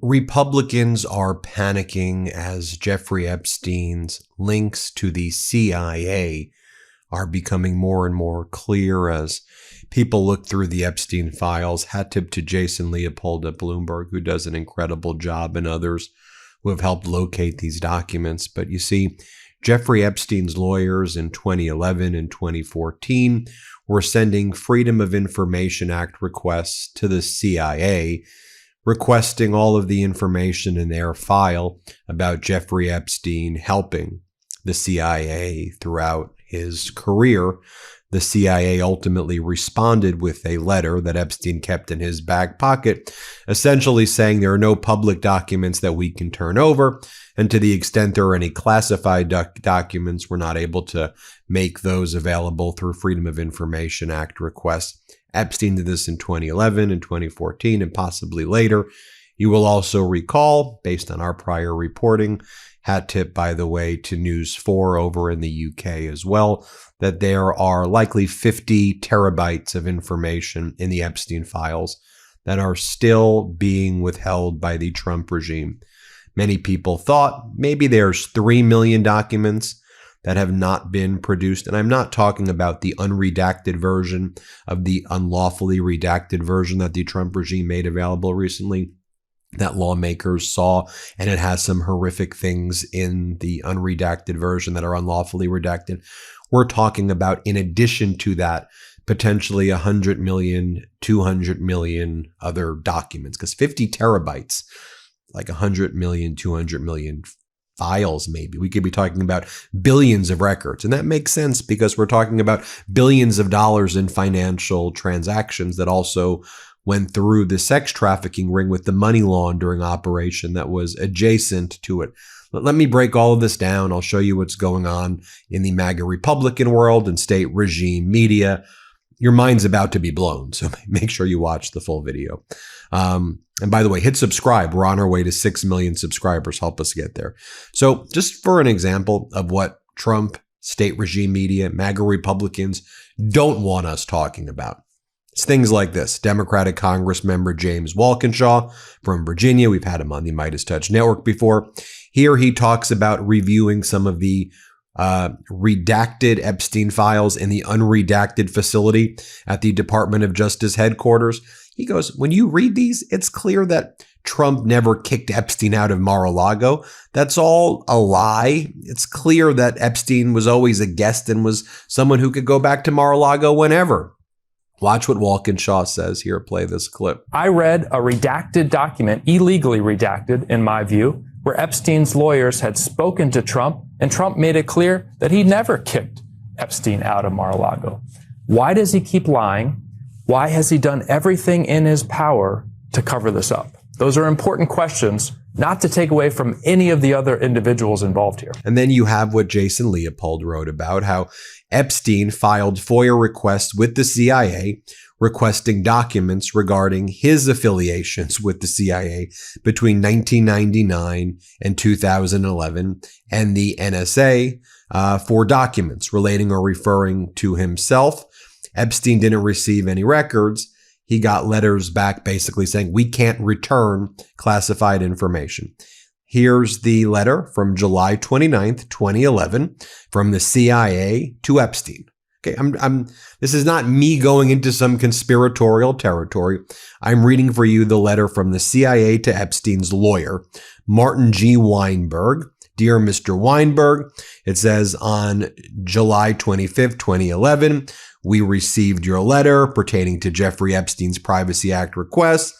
Republicans are panicking as Jeffrey Epstein's links to the CIA are becoming more and more clear as people look through the Epstein files. Hat tip to Jason Leopold at Bloomberg, who does an incredible job, and others who have helped locate these documents. But you see, Jeffrey Epstein's lawyers in 2011 and 2014 were sending Freedom of Information Act requests to the CIA, requesting all of the information in their file about Jeffrey Epstein helping the CIA throughout his career. The CIA ultimately responded with a letter that Epstein kept in his back pocket, essentially saying there are no public documents that we can turn over, and to the extent there are any classified documents, we're not able to make those available through Freedom of Information Act requests. Epstein did this in 2011 and 2014 and possibly later. You will also recall, based on our prior reporting, hat tip, by the way, to News 4 over in the UK as well, that there are likely 50 terabytes of information in the Epstein files that are still being withheld by the Trump regime. Many people thought maybe there's 3 million documents that have not been produced. And I'm not talking about the unredacted version of the unlawfully redacted version that the Trump regime made available recently that lawmakers saw, and it has some horrific things in the unredacted version that are unlawfully redacted. We're talking about, in addition to that, potentially 100 million, 200 million other documents, because 50 terabytes, like 100 million, 200 million files, maybe. We could be talking about billions of records. And that makes sense because we're talking about billions of dollars in financial transactions that also went through the sex trafficking ring with the money laundering operation that was adjacent to it. Let me break all of this down. I'll show you what's going on in the MAGA Republican world and state regime media. Your mind's about to be blown, so make sure you watch the full video. And by the way, hit subscribe. We're on our way to 6 million subscribers. Help us get there. So just for an example of what Trump, state regime media, MAGA Republicans don't want us talking about, it's things like this. Democratic Congress member James Walkinshaw from Virginia. We've had him on the MeidasTouch network before. Here he talks about reviewing some of the redacted Epstein files in the unredacted facility at the Department of Justice headquarters. He goes, when you read these, it's clear that Trump never kicked Epstein out of Mar-a-Lago. That's all a lie. It's clear that Epstein was always a guest and was someone who could go back to Mar-a-Lago whenever. Watch what Walkinshaw says here. Play this clip. I read a redacted document, illegally redacted in my view, where Epstein's lawyers had spoken to Trump, and Trump made it clear that he never kicked Epstein out of Mar-a-Lago. Why does he keep lying? Why has he done everything in his power to cover this up? Those are important questions, not to take away from any of the other individuals involved here. And then you have what Jason Leopold wrote about, how Epstein filed FOIA requests with the CIA, requesting documents regarding his affiliations with the CIA between 1999 and 2011, and the NSA for documents relating or referring to himself. Epstein didn't receive any records. He got letters back basically saying, we can't return classified information. Here's the letter from July 29th, 2011 from the CIA to Epstein. Okay, this is not me going into some conspiratorial territory. I'm reading for you the letter from the CIA to Epstein's lawyer, Martin G. Weinberg. Dear Mr. Weinberg, it says on July 25th, 2011, we received your letter pertaining to Jeffrey Epstein's Privacy Act request.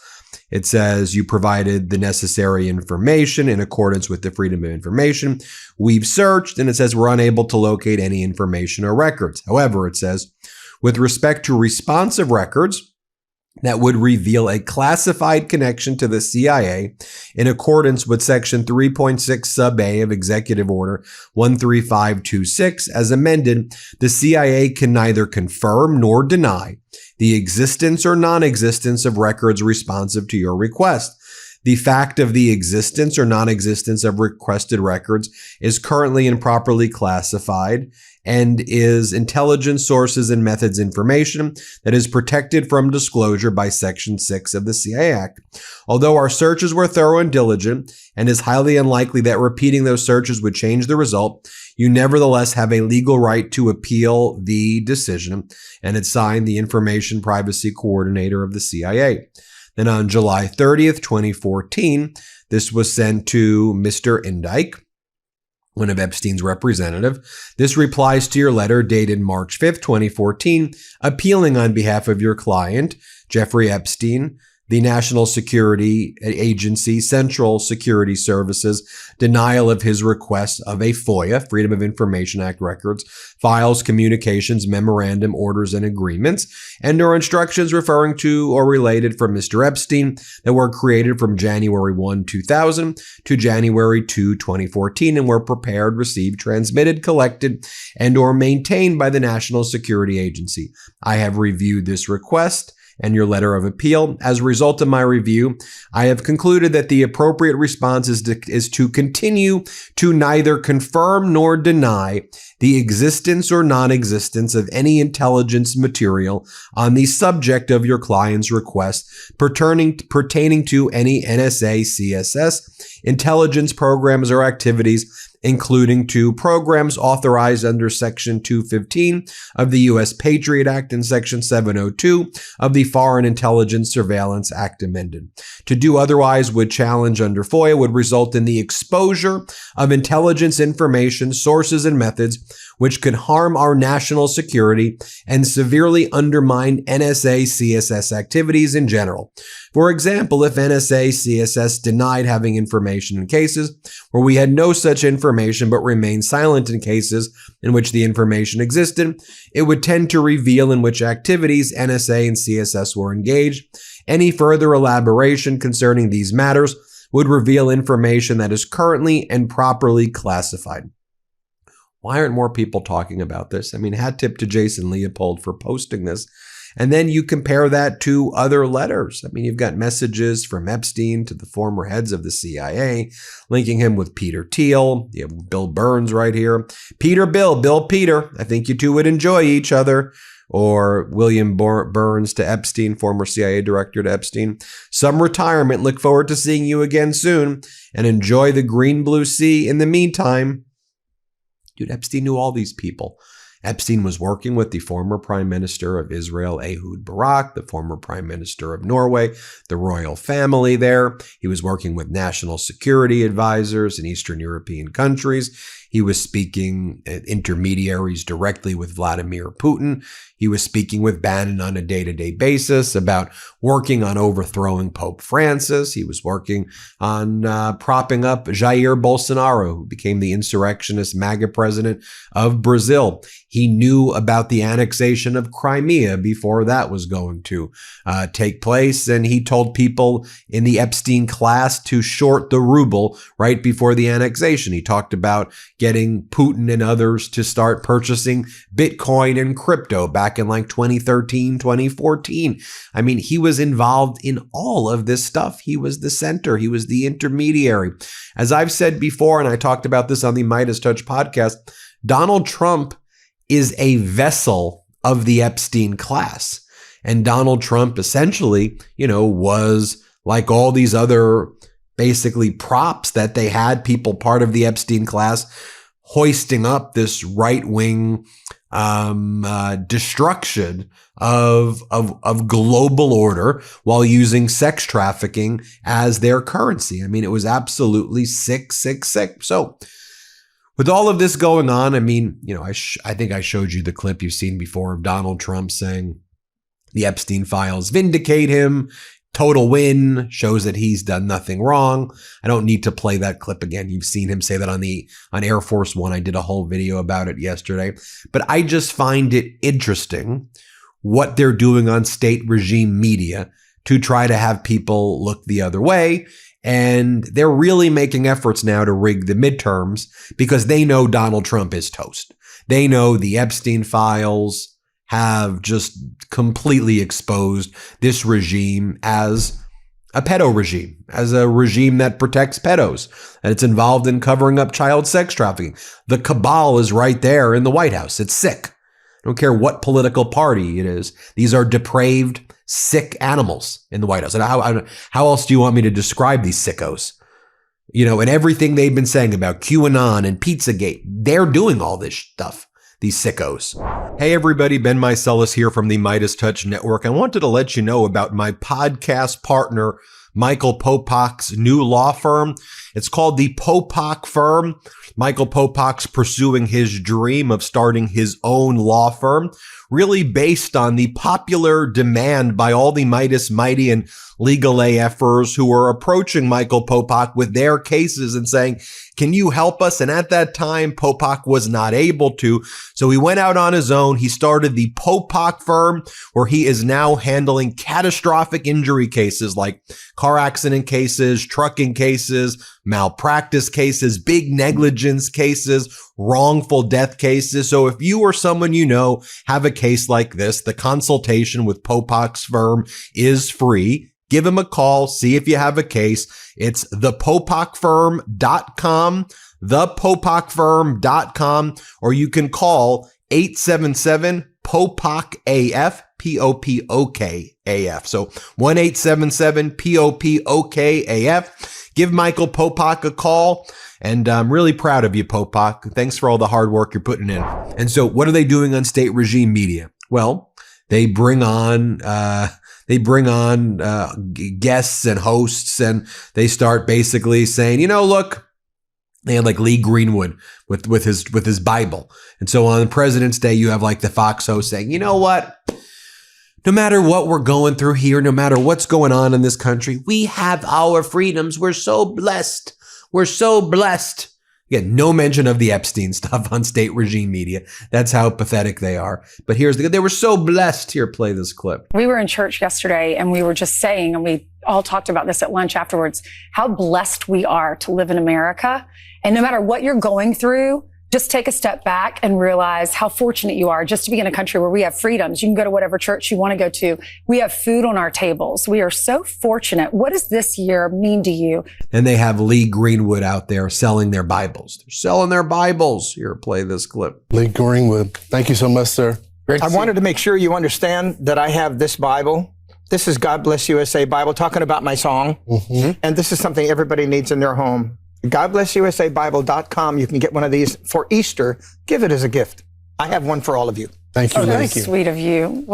It says you provided the necessary information in accordance with the Freedom of Information. We've searched, and it says we're unable to locate any information or records. However, it says, with respect to responsive records that would reveal a classified connection to the CIA in accordance with Section 3.6 Sub A of Executive Order 13526 as amended, the CIA can neither confirm nor deny the existence or non-existence of records responsive to your request. The fact of the existence or non-existence of requested records is currently improperly classified and is intelligence sources and methods information that is protected from disclosure by Section 6 of the CIA Act. Although our searches were thorough and diligent, and is highly unlikely that repeating those searches would change the result, you nevertheless have a legal right to appeal the decision, and it's signed the Information Privacy Coordinator of the CIA. Then on July 30th, 2014, this was sent to Mr. Indike, one of Epstein's representative. This replies to your letter dated March 5th, 2014, appealing on behalf of your client, Jeffrey Epstein, the National Security Agency, Central Security Services, denial of his request of a FOIA, Freedom of Information Act records, files, communications, memorandum, orders, and agreements, and or instructions referring to or related from Mr. Epstein that were created from January 1, 2000 to January 2, 2014, and were prepared, received, transmitted, collected, and or maintained by the National Security Agency. I have reviewed this request and your letter of appeal. As a result of my review, I have concluded that the appropriate response is to continue to neither confirm nor deny the existence or non-existence of any intelligence material on the subject of your client's request pertaining to any NSA CSS intelligence programs or activities, including to programs authorized under Section 215 of the U.S. Patriot Act and Section 702 of the Foreign Intelligence Surveillance Act amended. To do otherwise would challenge under FOIA would result in the exposure of intelligence information, sources, and methods which could harm our national security and severely undermine NSA CSS activities in general. For example, if NSA CSS denied having information in cases where we had no such information but remained silent in cases in which the information existed, it would tend to reveal in which activities NSA and CSS were engaged. Any further elaboration concerning these matters would reveal information that is currently and properly classified. Why aren't more people talking about this? I mean, hat tip to Jason Leopold for posting this. And then you compare that to other letters. I mean, you've got messages from Epstein to the former heads of the CIA, linking him with Peter Thiel. You have Bill Burns right here. Bill Peter. I think you two would enjoy each other. Or William Burns to Epstein, former CIA director to Epstein. Some retirement. Look forward to seeing you again soon. And enjoy the green blue sea in the meantime. Dude, Epstein knew all these people. Epstein was working with the former Prime Minister of Israel, Ehud Barak, the former Prime Minister of Norway, the royal family there. He was working with national security advisors in Eastern European countries. He was speaking intermediaries directly with Vladimir Putin. He was speaking with Bannon on a day-to-day basis about working on overthrowing Pope Francis. He was working on propping up Jair Bolsonaro, who became the insurrectionist MAGA president of Brazil. He knew about the annexation of Crimea before that was going to take place, and he told people in the Epstein class to short the ruble right before the annexation. He talked about getting Putin and others to start purchasing Bitcoin and crypto back in like 2013, 2014. I mean, he was involved in all of this stuff. He was the center. He was the intermediary. As I've said before, and I talked about this on the MeidasTouch podcast, Donald Trump is a vessel of the Epstein class. And Donald Trump essentially, was like all these other basically props that they had, people part of the Epstein class hoisting up this right-wing destruction of global order while using sex trafficking as their currency. I mean, it was absolutely sick. So with all of this going on, I mean, I think I showed you the clip you've seen before of Donald Trump saying the Epstein files vindicate him. Total win, shows that he's done nothing wrong. I don't need to play that clip again. You've seen him say that on Air Force One. I did a whole video about it yesterday. But I just find it interesting what they're doing on state regime media to try to have people look the other way. And they're really making efforts now to rig the midterms because they know Donald Trump is toast. They know the Epstein files have just completely exposed this regime as a pedo regime, as a regime that protects pedos, and it's involved in covering up child sex trafficking. The cabal is right there in the White House. It's sick. I don't care what political party it is. These are depraved, sick animals in the White House. And how else do you want me to describe these sickos? You know, and everything they've been saying about QAnon and Pizzagate, they're doing all this stuff. These sickos. Hey everybody, Ben Meiselas here from the MeidasTouch Network. I wanted to let you know about my podcast partner, Michael Popak's new law firm. It's called the Popak Firm. Michael Popak's pursuing his dream of starting his own law firm, really based on the popular demand by all the Meidas Mighty and legal AFers who are approaching Michael Popak with their cases and saying, can you help us? And at that time, Popak was not able to. So he went out on his own. He started the Popak Firm, where he is now handling catastrophic injury cases like car accident cases, trucking cases, malpractice cases, big negligence cases, wrongful death cases. So if you or someone you know have a case like this, the consultation with Popak's firm is free. Give him a call. See if you have a case. It's thepopakfirm.com, thepopakfirm.com, or you can call 877-POPOK-AF, P-O-P-O-K-A-F. So 1-877-POPOK-AF. Give Michael Popak a call. And I'm really proud of you, Popak. Thanks for all the hard work you're putting in. And so what are they doing on state regime media? Well, they bring on guests and hosts, and they start basically saying, you know, look, they had like Lee Greenwood with his Bible. And so on President's Day, you have like the Fox host saying, you know what? No matter what we're going through here, no matter what's going on in this country, we have our freedoms. We're so blessed. We're so blessed. Again, no mention of the Epstein stuff on state regime media. That's how pathetic they are. But they were so blessed. Here, play this clip. We were in church yesterday and we were just saying, and we all talked about this at lunch afterwards, how blessed we are to live in America. And no matter what you're going through, just take a step back and realize how fortunate you are just to be in a country where we have freedoms. You can go to whatever church you want to go to. We have food on our tables. We are so fortunate. What does this year mean to you? And they have Lee Greenwood out there selling their Bibles. They're selling their Bibles. Here, play this clip. Lee Greenwood. Thank you so much, sir. I wanted to make sure you understand that I have this Bible. This is God Bless USA Bible, talking about my song. Mm-hmm. And this is something everybody needs in their home. GodBlessUSABible.com. You can get one of these for Easter. Give it as a gift. I have one for all of you. Thank you. Oh, that's sweet of you.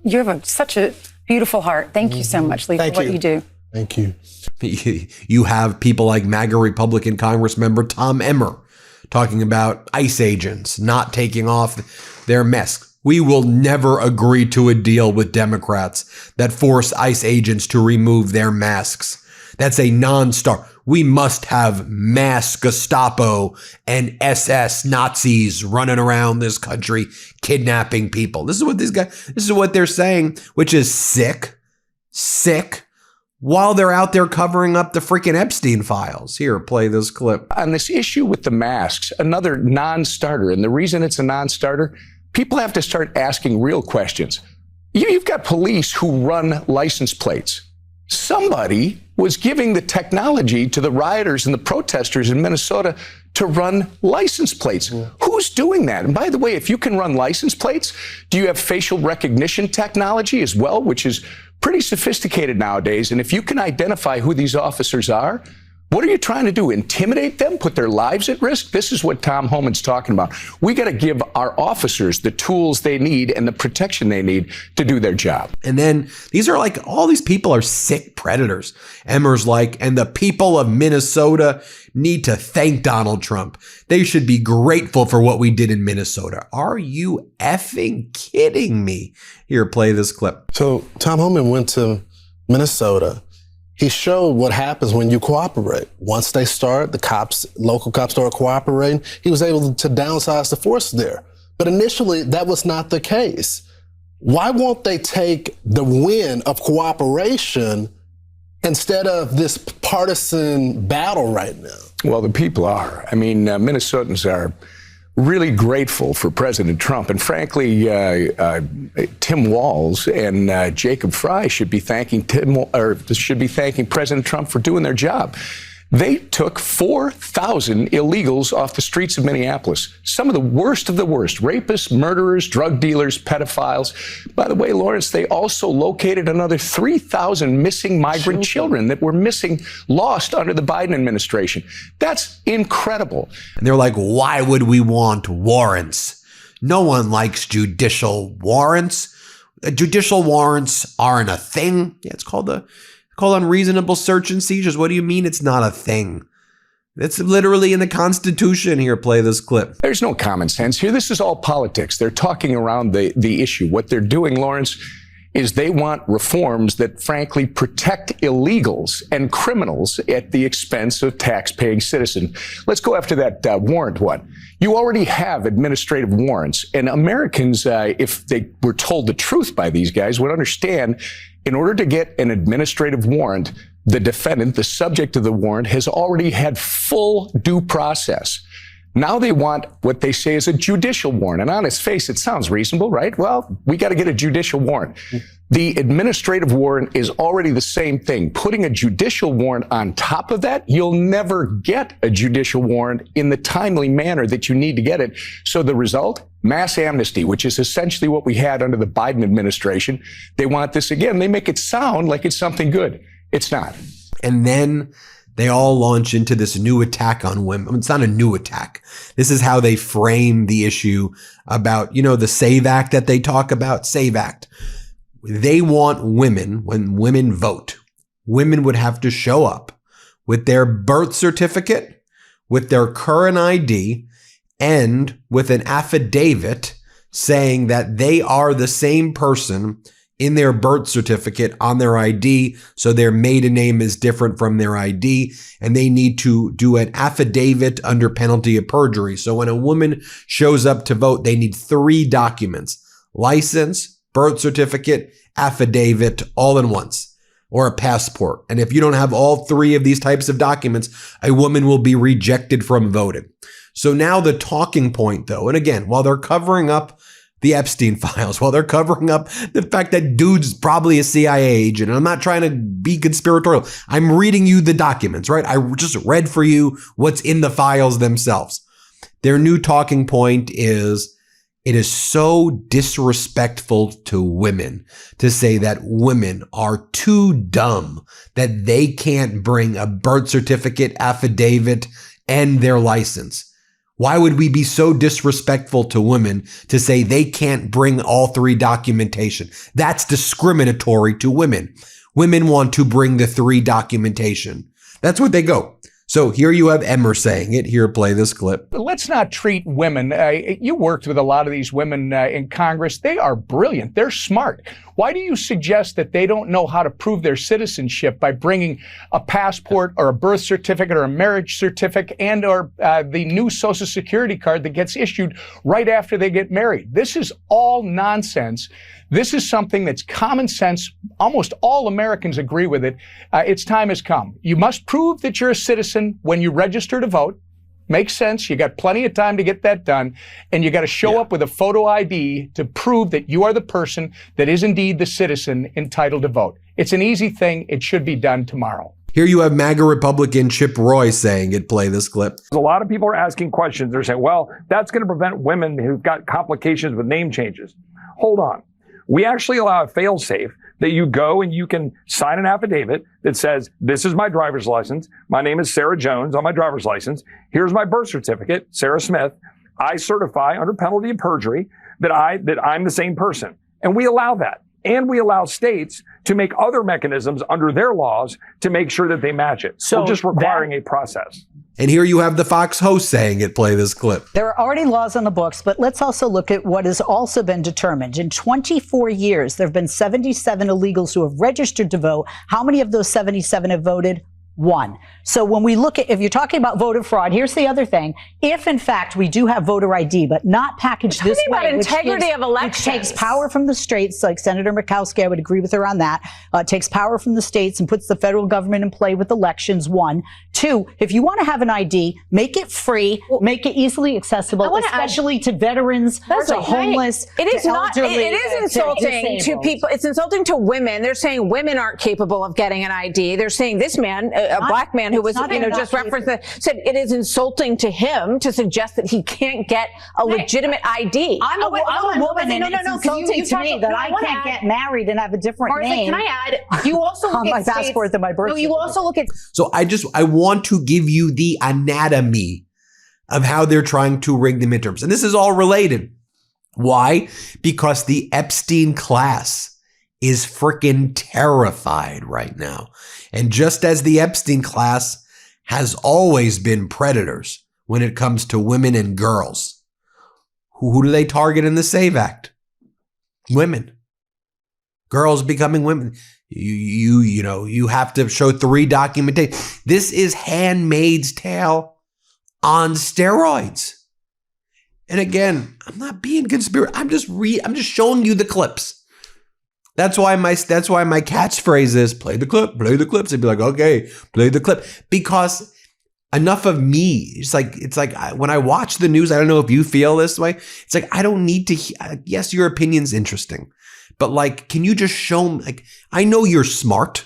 You have such a beautiful heart. Thank you so much, Lee, for what you do. Thank you. You have people like MAGA Republican Congress member Tom Emmer talking about ICE agents not taking off their masks. We will never agree to a deal with Democrats that force ICE agents to remove their masks. That's a non-starter. We must have mass Gestapo and SS Nazis running around this country, kidnapping people. This is what they're saying, which is sick, while they're out there covering up the freaking Epstein files. Here, play this clip. On this issue with the masks, another non-starter, and the reason it's a non-starter, people have to start asking real questions. You've got police who run license plates. Somebody was giving the technology to the rioters and the protesters in Minnesota to run license plates. Who's doing that? And by the way, if you can run license plates, do you have facial recognition technology as well, which is pretty sophisticated nowadays? And if you can identify who these officers are, what are you trying to do? Intimidate them? Put their lives at risk? This is what Tom Homan's talking about. We got to give our officers the tools they need and the protection they need to do their job. And then these are like, all these people are sick predators. Emmer's like, and the people of Minnesota need to thank Donald Trump. They should be grateful for what we did in Minnesota. Are you effing kidding me? Here, play this clip. So Tom Homan went to Minnesota. He showed what happens when you cooperate. Once they start, local cops start cooperating, he was able to downsize the force there. But initially, that was not the case. Why won't they take the win of cooperation instead of this partisan battle right now? Well, the people are. I mean, Minnesotans are really grateful for President Trump. And frankly, Tim Walz and Jacob Fry should be thanking President Trump for doing their job. They took 4,000 illegals off the streets of Minneapolis. Some of the worst, rapists, murderers, drug dealers, pedophiles. By the way, Lawrence, they also located another 3,000 missing migrant children that were lost under the Biden administration. That's incredible. And they're like, why would we want warrants? No one likes judicial warrants. Judicial warrants aren't a thing. Yeah, it's called unreasonable search and seizures. What do you mean it's not a thing? It's literally in the Constitution. Here, play this clip. There's no common sense here. This is all politics. They're talking around the issue. What they're doing, Lawrence, is they want reforms that, frankly, protect illegals and criminals at the expense of tax-paying citizens. Let's go after that warrant one. You already have administrative warrants, and Americans, if they were told the truth by these guys, would understand in order to get an administrative warrant, the defendant, the subject of the warrant, has already had full due process. Now they want what they say is a judicial warrant. And on its face, it sounds reasonable, right? Well, we got to get a judicial warrant. The administrative warrant is already the same thing. Putting a judicial warrant on top of that, you'll never get a judicial warrant in the timely manner that you need to get it. So the result? Mass amnesty, which is essentially what we had under the Biden administration. They want this again. They make it sound like it's something good. It's not. And then they all launch into this new attack on women. It's not a new attack. This is how they frame the issue about, the SAVE Act that they talk about, SAVE Act. They want women, when women vote, women would have to show up with their birth certificate, with their current ID, and with an affidavit saying that they are the same person in their birth certificate on their ID. So their maiden name is different from their ID, and they need to do an affidavit under penalty of perjury. So when a woman shows up to vote, they need 3 documents: license, birth certificate, affidavit, all in once, or a passport. And if you don't have all 3 of these types of documents, a woman will be rejected from voting. So now the talking point, though, and again, while they're covering up the Epstein files, while they're covering up the fact that dude's probably a CIA agent, and I'm not trying to be conspiratorial, I'm reading you the documents, right? I just read for you what's in the files themselves. Their new talking point is, it is so disrespectful to women to say that women are too dumb that they can't bring a birth certificate, affidavit, and their license. Why would we be so disrespectful to women to say they can't bring all 3 documentation? That's discriminatory to women. Women want to bring the 3 documentation. That's what they go. So here you have Emmer saying it. Here, play this clip. But let's not treat women. You worked with a lot of these women in Congress. They are brilliant. They're smart. Why do you suggest that they don't know how to prove their citizenship by bringing a passport or a birth certificate or a marriage certificate and or the new Social Security card that gets issued right after they get married? This is all nonsense. This is something that's common sense. Almost all Americans agree with it. Its time has come. You must prove that you're a citizen when you register to vote. Makes sense. You got plenty of time to get that done. And you got to show up with a photo ID to prove that you are the person that is indeed the citizen entitled to vote. It's an easy thing. It should be done tomorrow. Here you have MAGA Republican Chip Roy saying it. Play this clip. A lot of people are asking questions. They're saying, well, that's going to prevent women who've got complications with name changes. Hold on. We actually allow a fail-safe that you go and you can sign an affidavit that says, this is my driver's license. My name is Sarah Jones on my driver's license. Here's my birth certificate, Sarah Smith. I certify under penalty of perjury that I'm the same person. And we allow that. And we allow states to make other mechanisms under their laws to make sure that they match it. So we're just requiring a process. And here you have the Fox host saying it. Play this clip. There are already laws on the books, but let's also look at what has also been determined. In 24 years, there have been 77 illegals who have registered to vote. How many of those 77 have voted? 1. So when we look at, if you're talking about voter fraud, here's the other thing. If in fact we do have voter ID, but not packaged this way, which takes power from the states, like Senator Murkowski, I would agree with her on that. Takes power from the states and puts the federal government in play with elections, 1. Two, if you want to have an ID, make it free, make it easily accessible, especially to veterans, to homeless. It is to not. elderly, It is insulting to disabled. people. It's insulting to women. They're saying women aren't capable of getting an ID. They're saying this man, a black man who was, just referenced, said it is insulting to him to suggest that he can't get a legitimate ID. I'm a woman, and it's insulting to me that I can't get married and have a different name. Can I add? You also look on at my passport than my birth certificate. You also look at. So I want to give you the anatomy of how they're trying to rig the midterms. And this is all related. Why? Because the Epstein class is freaking terrified right now. And just as the Epstein class has always been predators when it comes to women and girls, who do they target in the SAVE Act? Women. Girls becoming women. You have to show 3 documentation. This is Handmaid's Tale on steroids. And again, I'm not being conspiracy. I'm just showing you the clips. That's why my catchphrase is play the clip, play the clips. They'd be like, okay, play the clip, because enough of me. It's like when I watch the news, I don't know if you feel this way. It's like I don't need to. Yes, your opinion's interesting. But like, can you just show me, like, I know you're smart,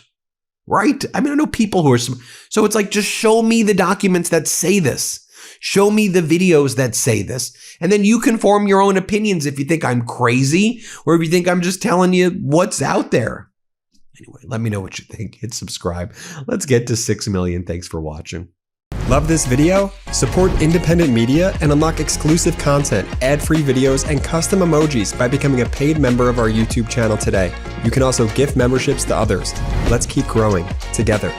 right? I mean, I know people who are smart. So it's like, just show me the documents that say this. Show me the videos that say this. And then you can form your own opinions if you think I'm crazy or if you think I'm just telling you what's out there. Anyway, let me know what you think. Hit subscribe. Let's get to 6 million. Thanks for watching. Love this video? Support independent media and unlock exclusive content, ad-free videos, and custom emojis by becoming a paid member of our YouTube channel today. You can also gift memberships to others. Let's keep growing together.